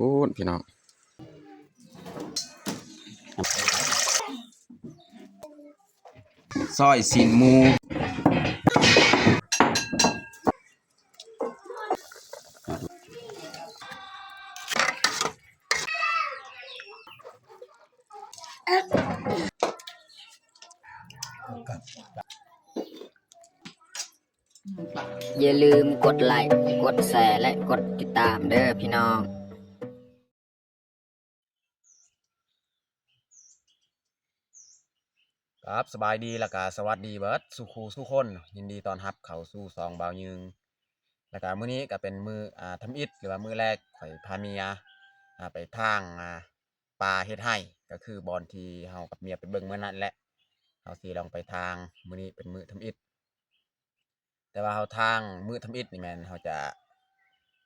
พูดพี่น้องซอยสินหมูอย่าลืมกดไลค์กดแชร์และกดติดตามเด้อพี่น้องครับสบายดีแล้วก็สวัสดีเบิร์ดสุขูสุคนยินดีต้อนรับเข้าสู่ซองบาวยึงแล้วก็มื้อนี้ก็เป็นมื้อทำอิฐหรือว่ามื้อแรกข่อยพาเมียไปทางป่าเฮ็ดไร่ก็คือบอนที่เฮากับเมียไปเบิ่งมื้อนั้นแหละเฮาสิลองไปทางมื้อนี้เป็นมื้อทำอิฐแต่ว่าเฮาทางมื้อทำอิฐนี่แม่นเฮาจะ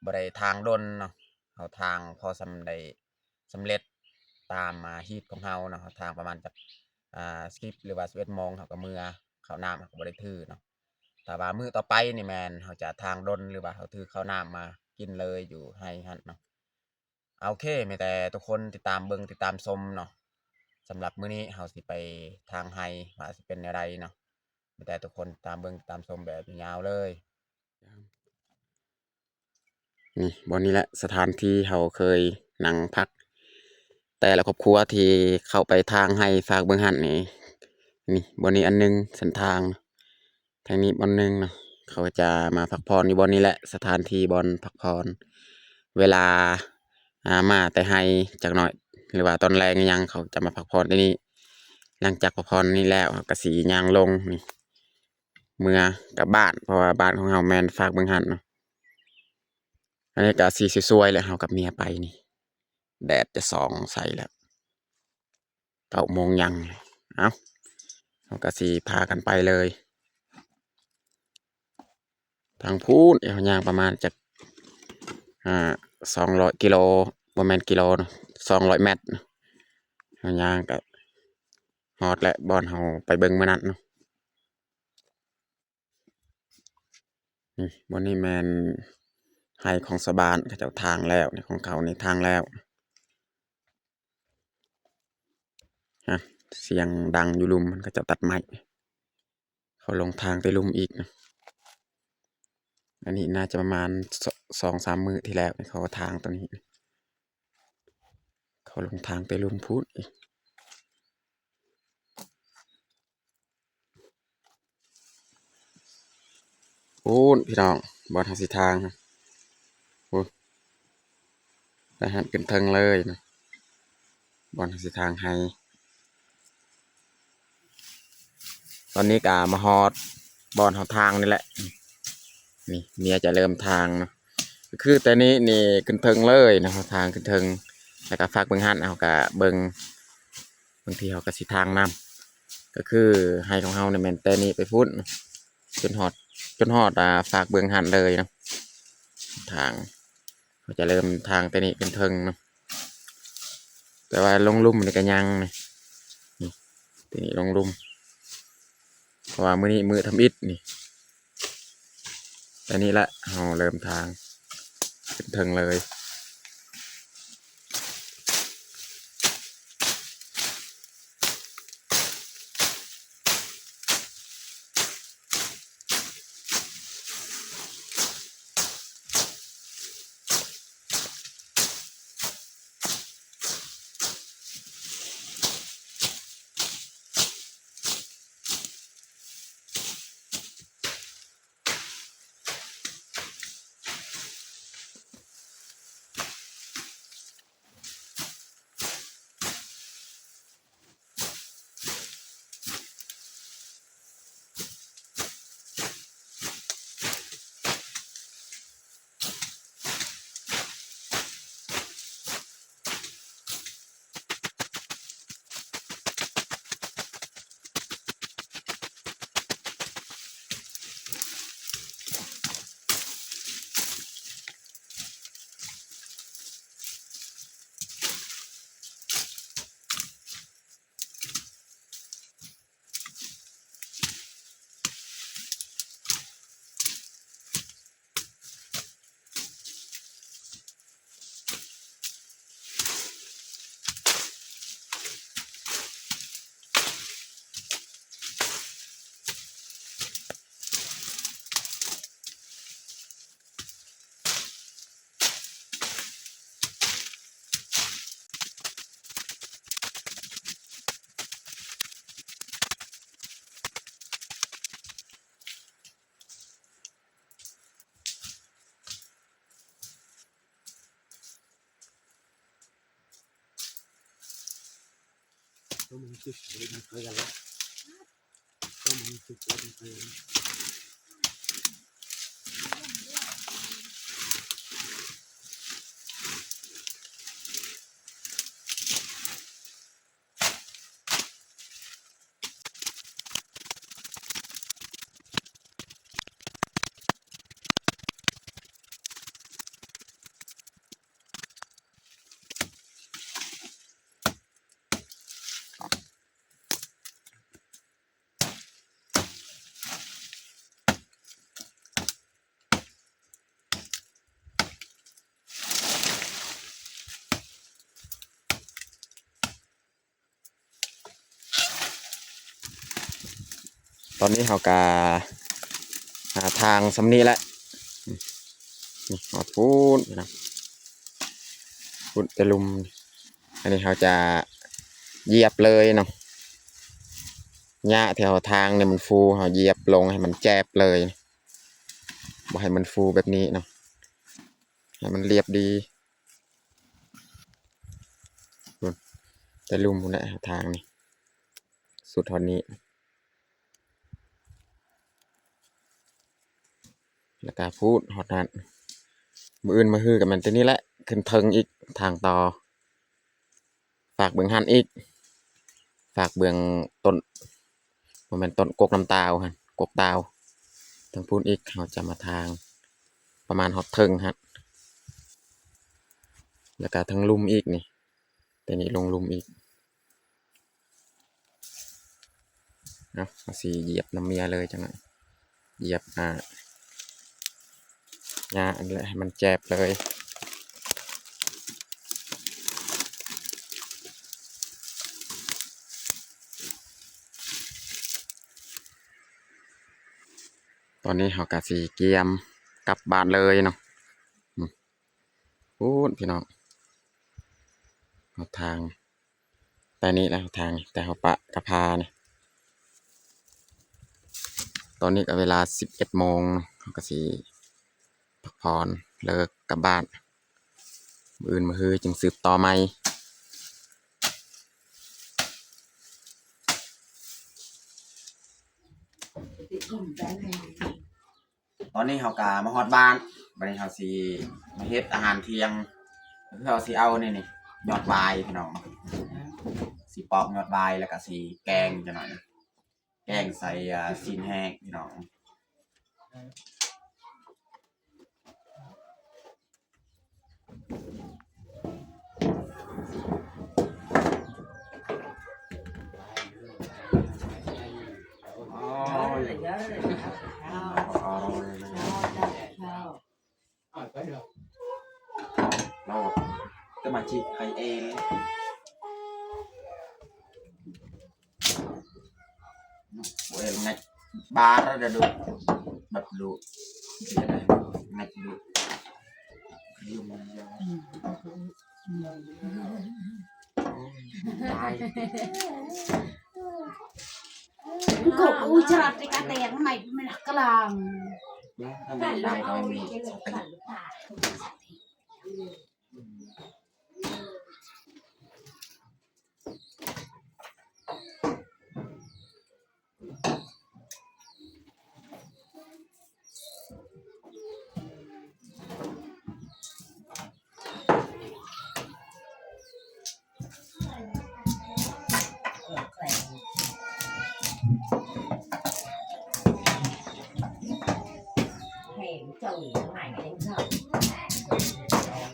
บ่ได้ทางดนเนาะเฮาทางพอสำเร็จตามฮีตของเฮาเนาะทางประมาณจัก10หรือว่า11 โมงเขาก็เมื่อเข้าน้ำเขาก็บ่ได้ถือเนาะแต่ว่ามื้อต่อไปนี่แม่นเขาจะทางดนหรือว่าเขาถือข้าวน้ำมากินเลยอยู่ให้หั่นเนาะโอเคมีแต่ทุกคนติดตามเบิ่งติดตามชมเนาะสำหรับมื้อนี้เขาสิไปทางไฮว่าสิเป็นแนวใดเนาะมีแต่ทุกคนตามเบิ่งตามชมแบบยาวเลยนี่บนนี้แหละสถานที่เขาเคยนั่งพักแต่ละครอบครัวที่เข้าไปทางให้ฝากเบิ่งหันนี่บนนี้อันนึงเส้นทางทางนี้บนนึงเนาะเขาจะมาพักผ่อนอยู่บนนี้แหละสถานที่บนพักผ่อนเวลามาแต่ให้จากหน่อยหรือว่าตอนแรงยังเขาจะมาพักผ่อนที่นี่หลังจากพักผ่อนนี่แล้วกระสียางลงนี่เมื่อกับบ้านเพราะว่าบ้านของเราแมนฝากเบิ่งหันเนาะอันนี้ก็สีสวยๆเลยเรากับเมียไปนี่แดดจะส่องใส่แล้ว9 โมงยังเอาเราก็สีพากันไปเลยทางพูนยางประมาณจาก200 กิโลประมาณกิโล200 เมตรยางกับฮอดและบอนเฮาไปเบิ่งมื้อนั้นเนาะนี่บนนี้แมนไฮของสบานเขาเจ้าทางแล้วนี่ของเขานี่ทางแล้วฮะเสียงดังอยู่ลุมมันก็จะตัดไม้เขาลงทางไปลุมอีกนะอันนี้น่าจะประมาณ2-3 มื้อที่แล้วเขาทางตัวนี้เขาลงทางไปลุมพูดอีกพูดพี่น้องบอทางสิทางพูดไปหันเป็นเทิงเลยนะบอลทางสิทางให้ตอนนี้กามาฮอดบอลเขาทางนี่แหละนี่เมียจะเริ่มทางเนาะคือแต่นี้นี่ขึ้นเทิงเลยนะเขาทางขึ้นเทิงแล้วก็ฝากเบิ่งหันเอากะเบิ่งบางทีเขาก็สิทางนำก็คือให้ของเขาในแมนแต่นี้ไปพุ่นจนฮอดฝากเบิ่งหันเลยนะทางเขาจะเริ่มทางแต่นี้ขึ้นเทิงเนาะแต่ว่าลงลุ่มนี่ก็ยังนี่ทีนี้ลงลุ่มเพราะว่ามื้อนี้มื้อทำอิฐนี่แต่นี้ละเราเริ่มทางขึ้นเทิงเลย ตอนนี้เขากาหาทางสำนีแหละนี่หอดพูนนะพูนตะลุมอันนี้เขาจะเหยียบเลยเนาะหญ้าแถวทางเนี่ยมันฟูเขาเหยียบลงให้มันแจบเลยบ่ให้มันฟูแบบนี้เนาะให้มันเรียบดีพูนตะลุมพูนแหละทางนี่สุดทอนนี้แล้วก็พูดหอดนั้นมืออื่นมาฮือกับมันตัวนี้แหละขึ้นเทิงอีกทางต่อฝากเบื้องหันอีกฝากเบื้องต้นมันเป็นต้นกกน้ำตาวฮะกกตาวทางพูดอีกเขาจะมาทางประมาณหอดเทิงฮะแล้วก็ทางลุ่มอีกนี่แต่นี่ลงลุ่มอีกนะสีเหยียบน้ำเมียเลยจังหวะเหยียบหญ้าอันแหละให้มันแจบเลยตอนนี้เขากะสีเกียมกลับบ้านเลยเนาะพูดพี่น้องเอาทางแต่นี้แล้วทางแต่เขาปะกระพาเนี่ยตอนนี้ก็เวลา11 โมงเขากะสีพักผ่อนเลิกกลับบ้านมื้ออื่นมาฮือจึงสืบต่อไหมตอนนี้เขากะมาฮอดบ้านบัดนี้เขาสิมาเฮ็ดอาหารเที่ยงคือเขาสิเอานี่ยอดวายพี่น้องสิปอกยอดวายแล้วก็สิแกงจังหน่อยแกงใส่ซีนแห้งพี่น้องเราจะมาจิใครเองโอ้ยงัดบาร์แล้วดูแบบดูเสียเลยงัดดูยุ่งยาวตาย Cục u chợt cái cá tèn mày mày là cái làm ถ้าไม่ได้ก็ไม่มีสติhẻm chồng mày đánh chồng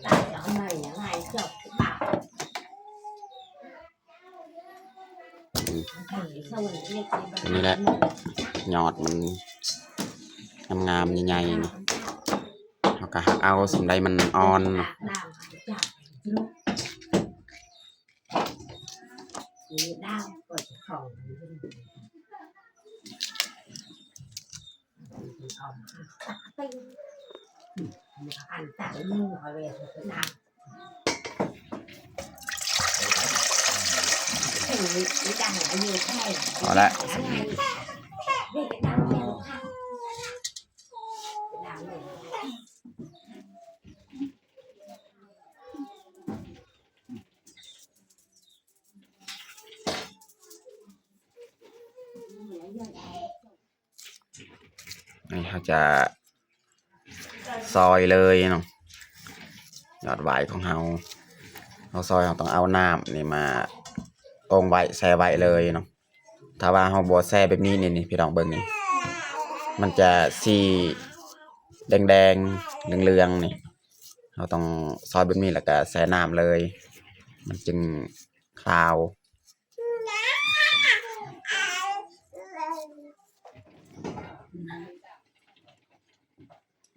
tại đó mày này chồng bảoนี่แหละยอดมันงามๆใหญ่ๆนี่เขาก็หักเอาสมใดมันอ่อนđau rồi phòng ăn tặng như hỏi về thế nào cái đằng ở nhiều thay พอแล้ว về cái đằng này cái đằng này พ เขาจะซอยเลยเนาะยอดไว้ของเราซอยเราต้องเอาน้ำนี่มาตรงไว้แช่ไว้เลยเนาะถ้าว่าเราบ่แช่แบบนี้นี่พี่น้องเบิ่งนี่มันจะสีแดงๆเหลืองๆนี่เราต้องซอยแบบนี้แล้วก็แช่น้ำเลยมันจึงคลาว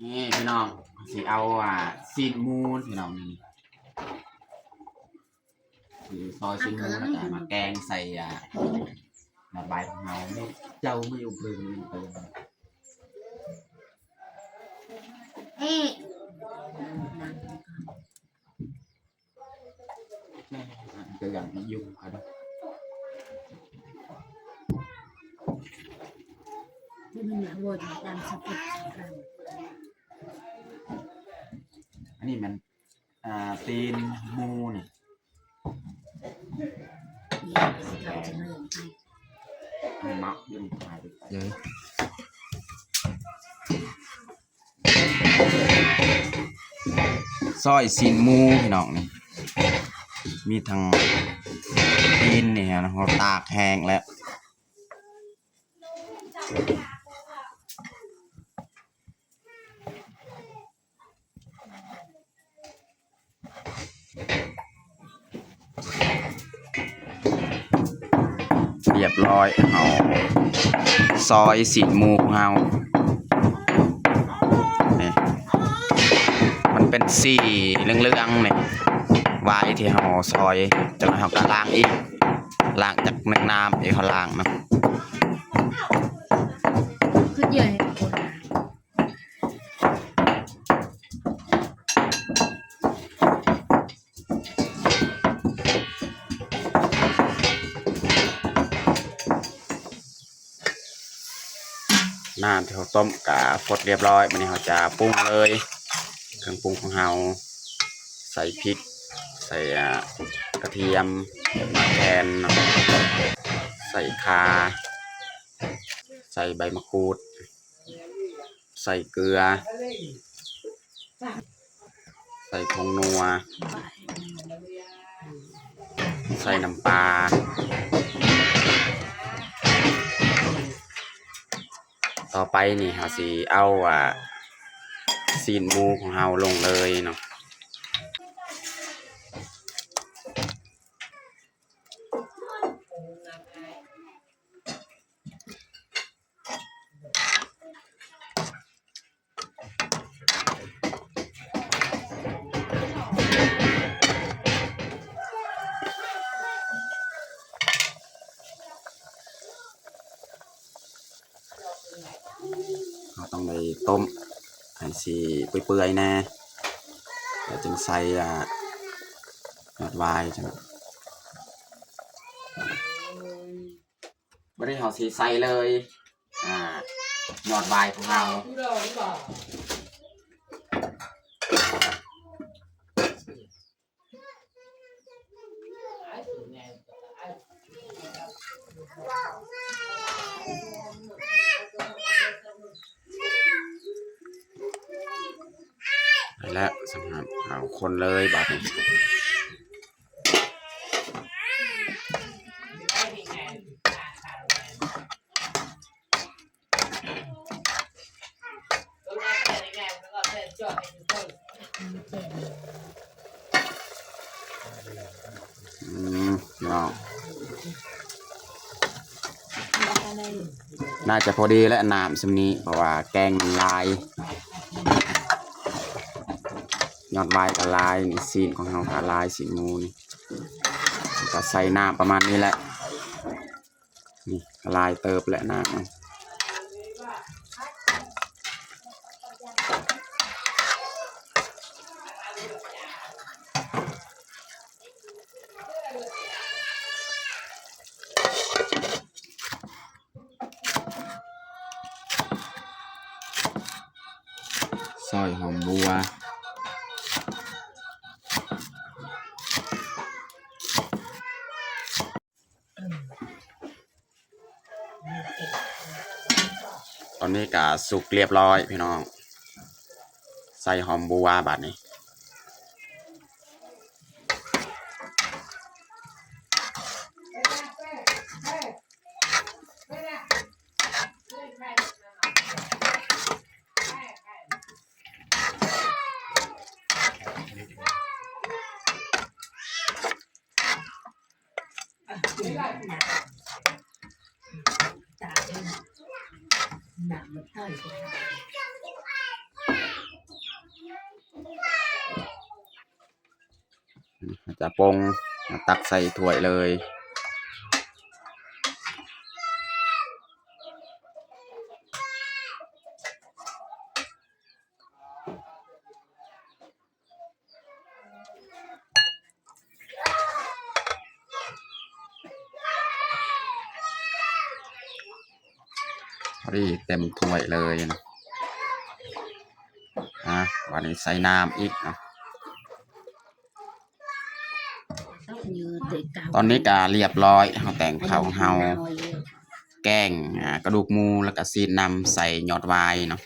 นี่พี่น้องสิเอาซีนหมูพี่น้องนี่คือซอยซีนหมูแล้วก็มาแกงใส่หน่อใบของเราไม่เจ้าไม่อยู่เบิ่งเติมเกิดอย่างยุ่งครับอันนี้มันตีนหมูนี่มักยังขายเยอะซอยซีนหมูพี่น้องนี่มีทั้งตีนเนี่ยนะเราตากแห้งแล้วเรียบร้อยเอาซอยซีนหมูของเรานี่มันเป็นสีเหลืองๆเนี่ยไว้ที่เราซอยจากนั้นเราก็ล้างอีกล้างจากน้ำที่เขาล้างนะคือเยอะน้ำที่เขาต้มกะฟดเรียบร้อยมันนี้เขาจะปรุงเลยเครื่องปรุงของเราใส่พริกใส่กระเทียมมะแขนใส่ข่าใส่ใบมะกรูดใส่เกลือใส่ผงนัวใส่น้ำปลาต่อไปนี่เราสิเอาซีนหมูของเราลงเลยเนาะเราต้องไปต้มให้สีเปื่อยๆแน่แล้วจึงใส่ยอดวายจังไม่ได้ห่อสีใส่เลยยอดวายของเราและสำหรับเอาคนเลยบาดนี้เนาะน่าจะพอดีและน้ำสำนี้เพราะว่าแกงมันลายยอดไม้กับลายนี่ซีนของเรากับลายซีนหมูนี่ก็ใส่น้ำประมาณนี้แหละนี่ลายเติบและน้ำซอยหอมบัวตอน นี้ก็สุกเรียบร้อยพี่น้องใส่หอมบัวบาดนี้จะปรุงตักใส่ถ้วยเลยพอดีเต็มถ้วยเลยนะวันนี้ใส่น้ำอีกนะตอนนี้ก็เรียบร้อยเราแต่งข้าวของเราแกงกระดูกหมูแล้วก็ซีดนำใส่ยอดวายเนาะ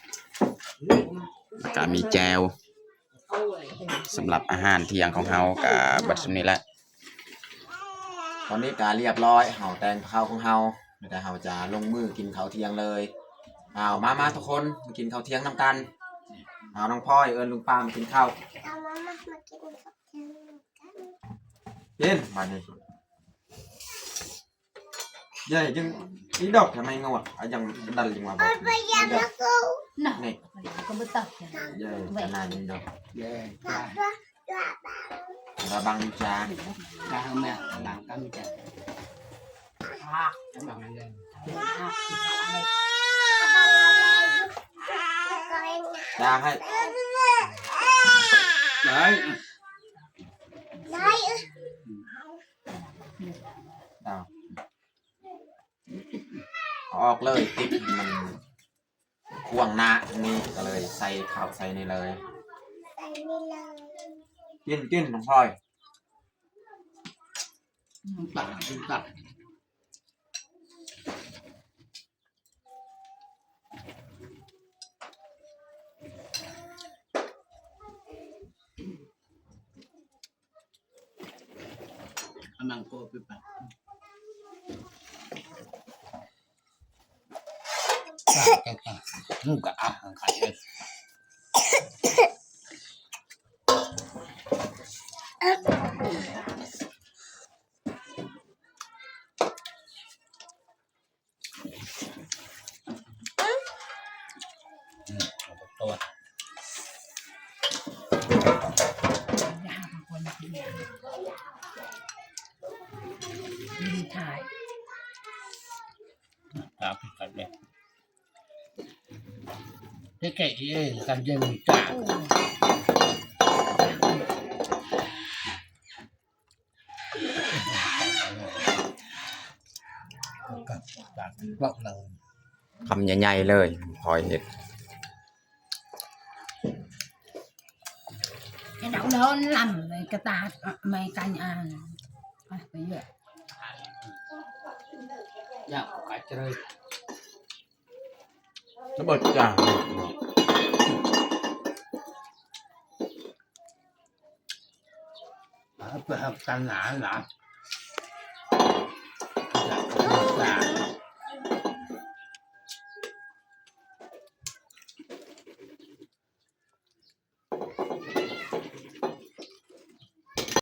แล้วก็มีแจวสำหรับอาหารเที่ยงของเรากับบัดนี้แหละตอนนี้ก็เรียบร้อยเราแต่งข้าวของเราแล้วก็เราจะลงมือกินข้าวเที่ยงเลยมาทุกคนมากินข้าวเที่ยงนำกันน้องพ่อยลุงป้ามากินข้าวเย็นมานี่เย้ยังอีดอกทำไมงวดยังดันลิงมาบอกนี่ก็ไม่ตัดเย้ขนาดนี้ดอกเย้ระบังจ้าแม่หลังกันจ้าระบังเลยจ้าให้ได้ออกเลยติ๊กมันควงหน้านี่ก็เลยใส่ข้าวใส่นี่เลยกินน้องพลอยตักมังโกไปปะนุ่งกับขายเลยตัวถ่ายครับกันเลยcái cần dân cảคำใหญ่ๆเลยพอยเห็ดcái đậu đó nó làm mày cái ta mày canh bây giờ dạ phải chơi nó bật chả phải học tan nã